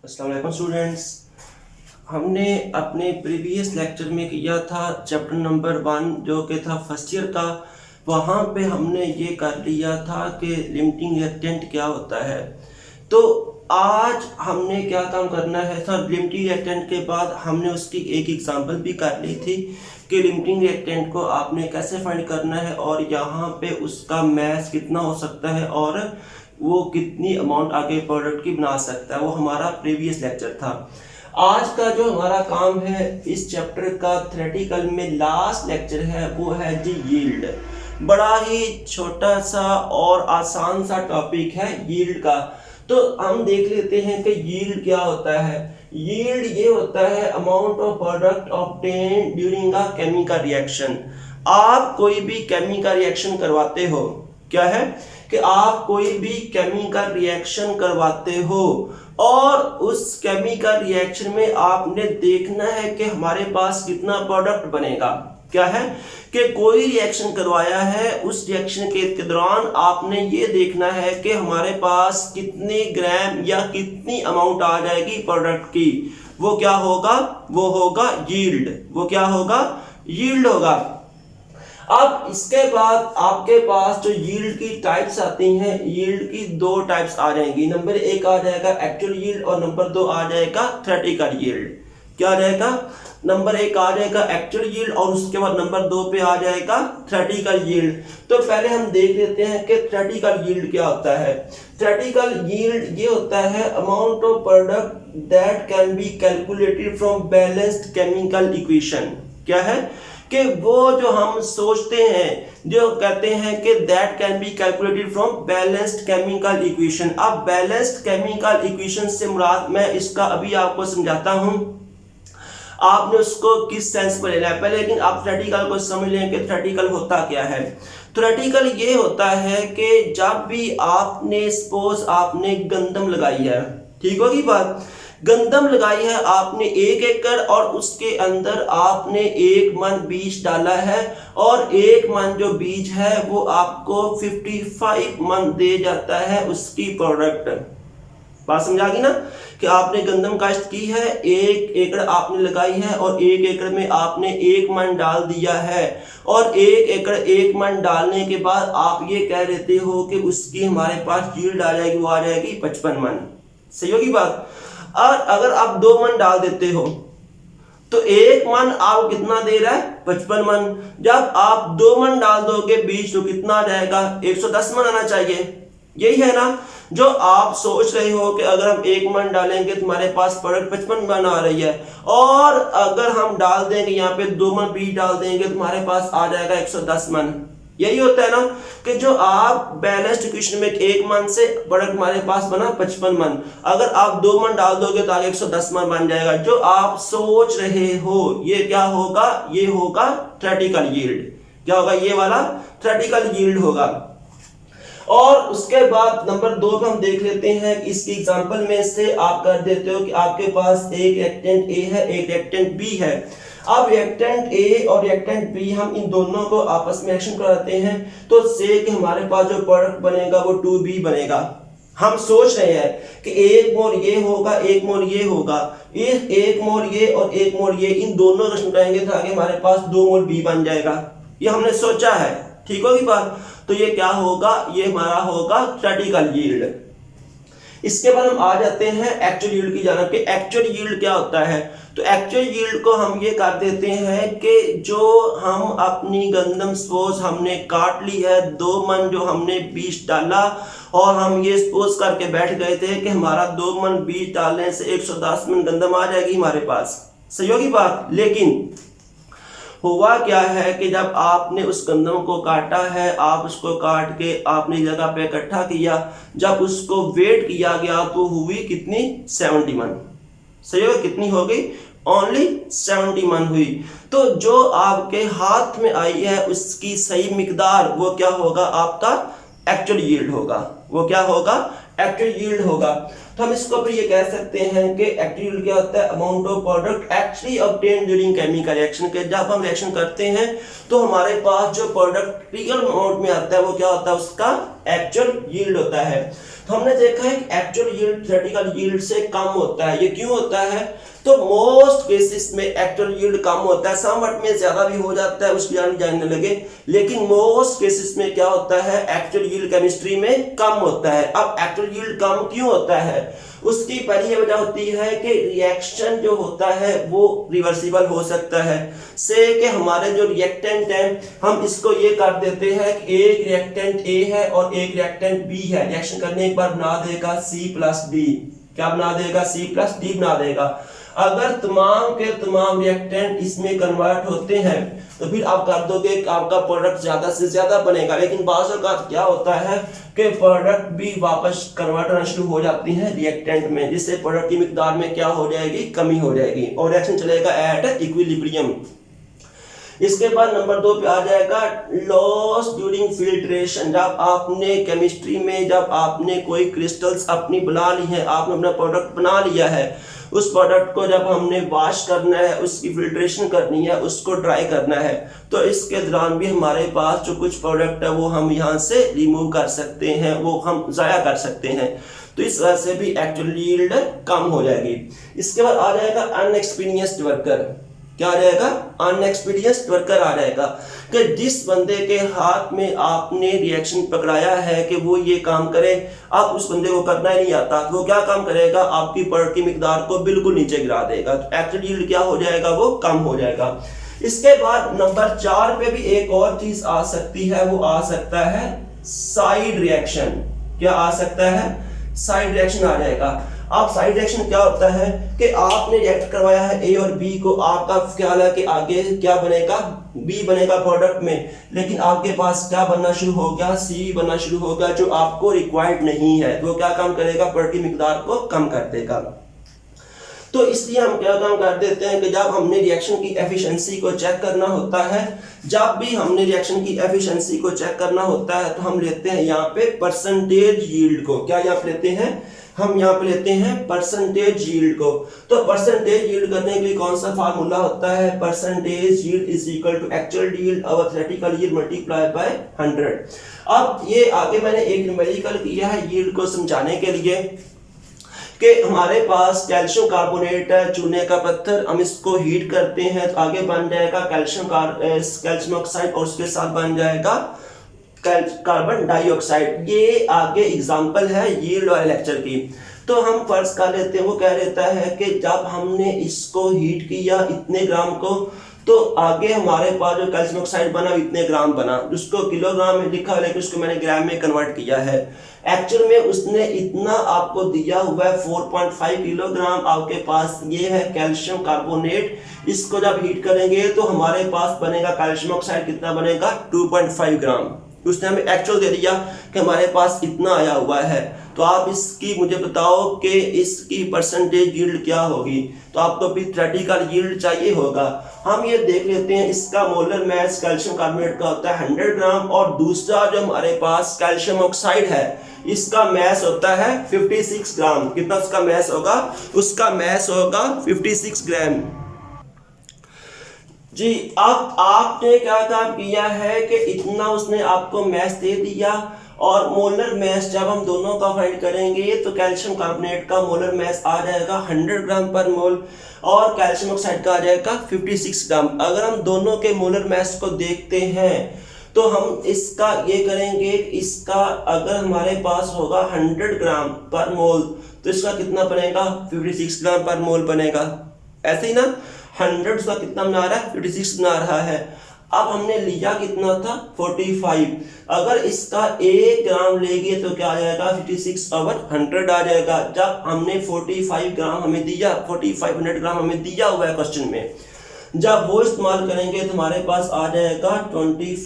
अस्सलाम वालेकुम स्टूडेंट्स। हमने अपने प्रीवियस लेक्चर में किया था चैप्टर नंबर 1 जो कि था फर्स्ट ईयर का। वहाँ पे हमने ये कर लिया था कि लिमिटिंग रिएक्टेंट क्या होता है। तो आज हमने क्या काम करना है सर, लिमिटिंग रिएक्टेंट के बाद हमने उसकी एक एग्जांपल भी कर ली थी कि लिमिटिंग रिएक्टेंट को आपने कैसे फाइंड करना है और यहाँ पे उसका मैथ कितना हो सकता है और वो कितनी अमाउंट आगे प्रोडक्ट की बना सकता है। वो हमारा प्रीवियस लेक्चर था। आज का जो हमारा काम है इस चैप्टर का थ्योरेटिकल में लास्ट लेक्चर है वो है जी यील्ड। बड़ा ही छोटा सा और आसान सा टॉपिक है यील्ड का। तो हम देख लेते हैं कि यील्ड क्या होता है। यील्ड ये होता है amount of product obtained during a chemical reaction. आप कोई भी केमिकल रिएक्शन करवाते हो, क्या है कि आप कोई भी केमिकल रिएक्शन करवाते हो और उस केमिकल रिएक्शन में आपने देखना है कि हमारे पास कितना प्रोडक्ट बनेगा। क्या है कि कोई रिएक्शन करवाया है, उस रिएक्शन के दौरान आपने ये देखना है कि हमारे पास कितने ग्राम या कितनी अमाउंट आ जाएगी प्रोडक्ट की। वो क्या होगा? वो होगा यील्ड। वो क्या होगा? यील्ड होगा। अब इसके बाद आपके पास जो यील्ड की टाइप्स आती हैं, यील्ड की दो टाइप्स आ जाएंगी। नंबर 1 आ जाएगा एक्चुअल यील्ड और नंबर 2 आ जाएगा थ्योरेटिकल यील्ड। क्या आ जाएगा? नंबर 1 आ जाएगा एक्चुअल यील्ड और उसके बाद नंबर 2 पे आ जाएगा थ्योरेटिकल यील्ड। तो पहले हम देख लेते हैं कि थ्योरेटिकल यील्ड क्या होता है। थ्योरेटिकल यील्ड ये होता है amount of product that can be calculated from balanced chemical equation. क्या है कि वो जो हम सोचते हैं, जो कहते हैं कि that can be calculated from balanced chemical equation. अब बैलेंस्ड केमिकल इक्वेशन से मुराद मैं इसका अभी आपको समझाता हूं, आपने उसको किस सेंस में लेना है पहले, लेकिन आप थ्योरेटिकल को समझ लें कि थ्योरेटिकल होता क्या है। थ्योरेटिकल ये होता है कि जब भी आपने सपोज आपने गंदम लगाई है, ठीक होगी बात, गंदम लगाई है आपने 1 एकड़ और उसके अंदर आपने 1 मन बीज डाला है और 1 मन जो बीज है वो आपको 55 मन दे जाता है उसकी प्रोडक्ट। बात समझ आ गई ना कि आपने गंदम काश्त की है, 1 एकड़ आपने लगाई है और 1 एकड़ में आपने 1 मन डाल दिया है और 1 एकड़ 1 मन डालने के बाद आप ये कह देते हो कि उसकी हमारे पास यील्ड आ जाएगी, वो आ जाएगी 55 मन। सही होगी बात। और अगर आप 2 मन डाल देते हो तो 1 मन आप कितना दे रहा है? 55 मन। जब आप 2 मन डाल दोगे बीज तो कितना आ जाएगा? 110 मन आना चाहिए। यही है ना जो आप सोच रहे हो कि अगर हम 1 मन डालेंगे तो हमारे पास प्रोडक्ट 55 मन आ रही है और अगर हम डाल देंगे यहाँ पे 2 मन बीज डाल देंगे तो हमारे पास आ जाएगा 110 मन। यही होता है ना कि जो आप बैलेंस्ड इक्वेशन में 1 मन से प्रोडक्ट हमारे पास बना 55 मन, अगर आप 2 मन डाल दोगे तो आगे 110 मन बन जाएगा। जो आप सोच रहे हो ये क्या होगा? ये होगा थ्योरेटिकल यील्ड। क्या होगा? ये वाला थ्योरेटिकल यील्ड होगा। और उसके बाद नंबर 2 पे हम देख लेते हैं, इसकी एग्जांपल में से आप कर देते हो कि आपके पास एक रिएक्टेंट ए है, एक रिएक्टेंट बी है। अब रिएक्टेंट ए और रिएक्टेंट बी हम इन दोनों को आपस में रिएक्शन कराते हैं तो से कि हमारे पास जो प्रोडक्ट बनेगा वो 2b बनेगा। हम सोच रहे हैं कि 1 मोल ये होगा, 1 मोल ये होगा, ये 1 मोल ये और 1 मोल ये, इन दोनों को रिएक्शन कराएंगे तो आगे हमारे पास 2 मोल बी बन जाएगा। ये हमने सोचा है, ठीक होगी बात। तो ये क्या होगा? ये हमारा होगा थ्योरेटिकल यील्ड। इसके बाद हम आ जाते हैं एक्चुअल यील्ड की जानब कि एक्चुअल यील्ड क्या होता है। तो एक्चुअल यील्ड को हम ये कर देते हैं कि जो हम अपनी गंदम सपोज हमने काट ली है, 2 मन जो हमने बीज डाला और हम ये सपोज करके बैठ गए थे कि हमारा 2 मन बीज डालने से 110 मन गंदम आ जाएगी हमारे पास। सही होगी बात। लेकिन हुआ क्या है कि जब आपने उस गंदम को काटा है, आप उसको काट के आपने जगह पे इकट्ठा किया, जब उसको वेट किया गया तो हुई कितनी? 70 मन। सही हो? कितनी हो गई? ओनली 70 मन हुई। तो जो आपके हाथ में आई है उसकी सही मिकदार वो क्या होगा? आपका एक्चुअल यील्ड होगा। वो क्या होगा? एक्चुअल यील्ड होगा। तो हम इसको फिर ये कह सकते हैं कि एक्चुअल यील्ड क्या होता है? Amount of product actually obtained during chemical reaction. के जब हम रिएक्शन करते हैं तो हमारे पास जो प्रोडक्ट रियल अमाउंट में आता है वो क्या होता है? उसका एक्चुअल यील्ड होता है। तो हमने देखा है कि एक्चुअल यील्ड थ्योरेटिकल यील्ड से कम होता है। ये क्यों होता है? तो मोस्ट केसेस में एक्चुअल यील्ड कम होता है, समवट में ज्यादा भी हो जाता है, उसकी जानने लगे, लेकिन मोस्ट केसेस में क्या होता है, एक्चुअल यील्ड केमिस्ट्री में कम होता है। अब एक्चुअल यील्ड कम क्यों होता है? उसकी पहली वजह होती है कि रिएक्शन जो होता है वो रिवर्सिबल हो सकता है। से कि हमारे जो रिएक्टेंट है, हम इसको ये कर देते हैं कि एक रिएक्टेंट ए है और एक रिएक्टेंट बी है, रिएक्शन करने एक बार बना देगा C+D। क्या बना देगा? C+D बना देगा। अगर तमाम के तमाम रिएक्टेंट इसमें कन्वर्ट होते हैं तो फिर आप कर दोगे कि आपका प्रोडक्ट ज्यादा से ज्यादा बनेगा, लेकिन बाज़ औक़ात क्या होता है कि प्रोडक्ट भी वापस कन्वर्ट होना शुरू हो जाती है रिएक्टेंट में, जिससे प्रोडक्ट की मिकदार में क्या हो जाएगी? कमी हो जाएगी और रिएक्शन चलेगा एट इक्विलिब्रियम। इसके बाद नंबर 2 पे आ जाएगा लॉस ड्यूरिंग फिल्ट्रेशन। जब आपने केमिस्ट्री में जब आपने कोई क्रिस्टल्स अपनी बना ली है, आपने अपना प्रोडक्ट बना लिया है, उस प्रोडक्ट को जब हमने वॉश करना है, उसकी फिल्ट्रेशन करनी है, उसको ड्राई करना है, तो इसके दौरान भी हमारे पास जो कुछ प्रोडक्ट है वो हम यहाँ से रिमूव कर सकते हैं, वो हम ज़ाया कर सकते हैं। तो इस वजह से भी एक्चुअल यील्ड कम हो जाएगी। इसके बाद आ जाएगा अनएक्सपीरियंस्ड वर्कर। क्या आ जाएगा? अनएक्सपीरियंस्ड वर्कर आ जाएगा कि जिस बंदे के हाथ में आपने रिएक्शन पकड़ाया है कि वो ये काम करे, अब उस बंदे को करना ही नहीं आता, तो वो क्या काम करेगा? आपकी प्रोडक्ट की मिकदार को बिल्कुल नीचे गिरा देगा। तो एक्चुअल यील्ड क्या हो जाएगा? वो कम हो जाएगा। इसके बाद नंबर 4 पे भी एक और चीज आ सकती है, वो आ सकता है साइड रिएक्शन। क्या आ सकता है? साइड रिएक्शन आ जाएगा। अब साइड रिएक्शन क्या होता है कि आपने रिएक्ट करवाया है ए और बी को, आपका ख्याल है कि आगे क्या बनेगा? बी बनेगा प्रोडक्ट में, लेकिन आपके पास क्या बनना शुरू हो गया? सी बनना शुरू हो गया, जो आपको रिक्वायर्ड नहीं है। तो क्या काम करेगा? प्रोडक्ट की मिकदार को कम कर देगा। तो इसलिए हम क्या काम कर देते हैं कि जब हमने रिएक्शन की एफिशिएंसी को चेक करना होता है, जब भी हमने रिएक्शन की एफिशिएंसी को चेक करना होता है, तो हम लेते हैं यहाँ पे परसेंटेज यील्ड को। क्या यहाँ पे लेते हैं? हम यहाँ पे लेते हैं परसेंटेज यील्ड को। तो परसेंटेज यील्ड करने के लिए कौन सा फार्मूला होता है? Percentage yield is equal to actual yield over theoretical yield multiply by 100। अब ये आगे मैंने एक न्यूमेरिकल किया है यील्ड को समझाने के लिए कि हमारे पास कैल्शियम कार्बोनेट है, चूने का पत्थर, हम इसको हीट करते हैं तो आगे बन जाएगा कैल्शियम ऑक्साइड और उसके साथ बन जाएगा कार्बन डाइऑक्साइड। ये आगे एग्जांपल है यील्ड वाले लेक्चर की। तो हम फर्ज कर लेते हैं, वो कह देता है कि जब हमने इसको हीट किया इतने ग्राम को, तो आगे हमारे पास जो कैल्शियम ऑक्साइड बना इतने ग्राम बना, जिसको किलोग्राम में लिखा, लेकिन उसको मैंने ग्राम में कन्वर्ट किया है। एक्चुअल में उसने इतना आपको दिया हुआ है 4.5 किलोग्राम आपके पास ये है कैल्शियम कार्बोनेट। इसको जब हीट करेंगे तो हमारे पास बनेगा कैल्शियम ऑक्साइड, कितना बनेगा? 2.5 ग्राम। उसने हमें एक्चुअल दे दिया कि हमारे पास इतना आया हुआ है। तो आप इसकी मुझे बताओ कि इसकी परसेंटेज यील्ड क्या होगी। तो आपको भी थ्योरेटिकल यील्ड चाहिए होगा। हम ये देख लेते हैं, इसका मोलर मास कैल्शियम कार्बोनेट का होता है 100 ग्राम, और दूसरा जो हमारे पास कैल्शियम ऑक्साइड है इसका मास होता है 56 ग्राम। कितना उसका मास होगा? उसका मास होगा 56 ग्राम जी। अब आपने क्या काम किया है कि इतना उसने आपको मास दे दिया, और मोलर मास जब हम दोनों का फाइंड करेंगे तो कैल्शियम कार्बोनेट का मोलर मास आ जाएगा 100 ग्राम पर मोल, और कैल्शियम ऑक्साइड का आ जाएगा 56 ग्राम। अगर हम दोनों के मोलर मास को देखते हैं तो हम इसका ये करेंगे, इसका अगर हमारे पास होगा 100 ग्राम पर मोल तो इसका कितना बनेगा? 56 ग्राम पर मोल बनेगा। ऐसे ही ना, 100 का कितना बना रहा है? 56 बना रहा है। अब हमने लिया कितना था? 45। अगर इसका 1 ग्राम लेंगे तो क्या आ जाएगा? 56/100 आ जाएगा। जब हमने 45 ग्राम हमें दिया, 4500 ग्राम हमें दिया हुआ है क्वेश्चन में, जब वो इस्तेमाल करेंगे तो हमारे पास आ जाएगा 20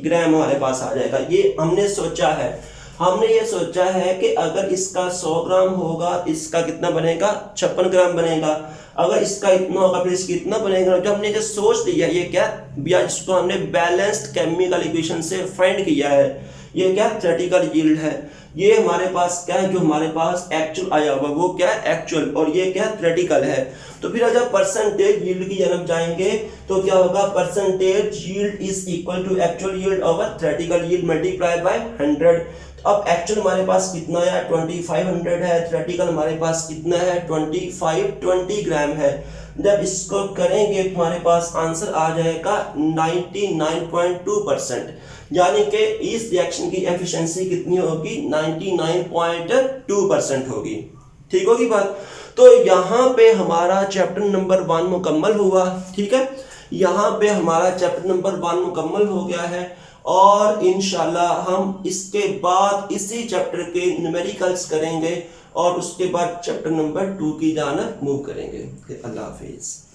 ग्राम हमारे पास आ जाएगा। ये हमने सोचा है। हमने ये सोचा है कि अगर इसका 100 ग्राम होगा, इसका कितना बनेगा? 56 ग्राम बनेगा। अगर इसका इतना होगा फिर इसकी इतना बनेगा। जो हमने जो सोच लिया, ये क्या भैया, जिसको हमने बैलेंस्ड केमिकल इक्वेशन से फाइंड किया है, ये क्या? थ्योरेटिकल यील्ड है। ये हमारे पास क्या है? जो हमारे पास एक्चुअल आया हुआ वो क्या है? एक्चुअल। और ये क्या? थ्योरेटिकल है। तो फिर जब परसेंटेज यील्ड की तरफ जाएंगे तो क्या होगा? Percentage yield is equal to actual yield over theoretical yield multiply by 100। अब एक्चुअल हमारे पास कितना है 2500 है, थ्योरेटिकल हमारे पास कितना है 20 ग्राम है। जब इसको करेंगे तो हमारे पास आंसर आ जाएगा 99.2%, यानी कि इस रिएक्शन की एफिशिएंसी कितनी होगी 99.2% होगी। ठीक होगी बात। तो यहाँ पे हमारा चैप्टर नंबर 1 मुकम्मल हुआ। ठीक है, यहाँ पे हमारा चैप्टर नंबर 1 मुकम्मल हो गया है और इंशाल्लाह हम इसके बाद इसी चैप्टर के न्यूमेरिकल्स करेंगे और उसके बाद चैप्टर नंबर 2 की जानिब मूव करेंगे। अल्लाह हाफिज़।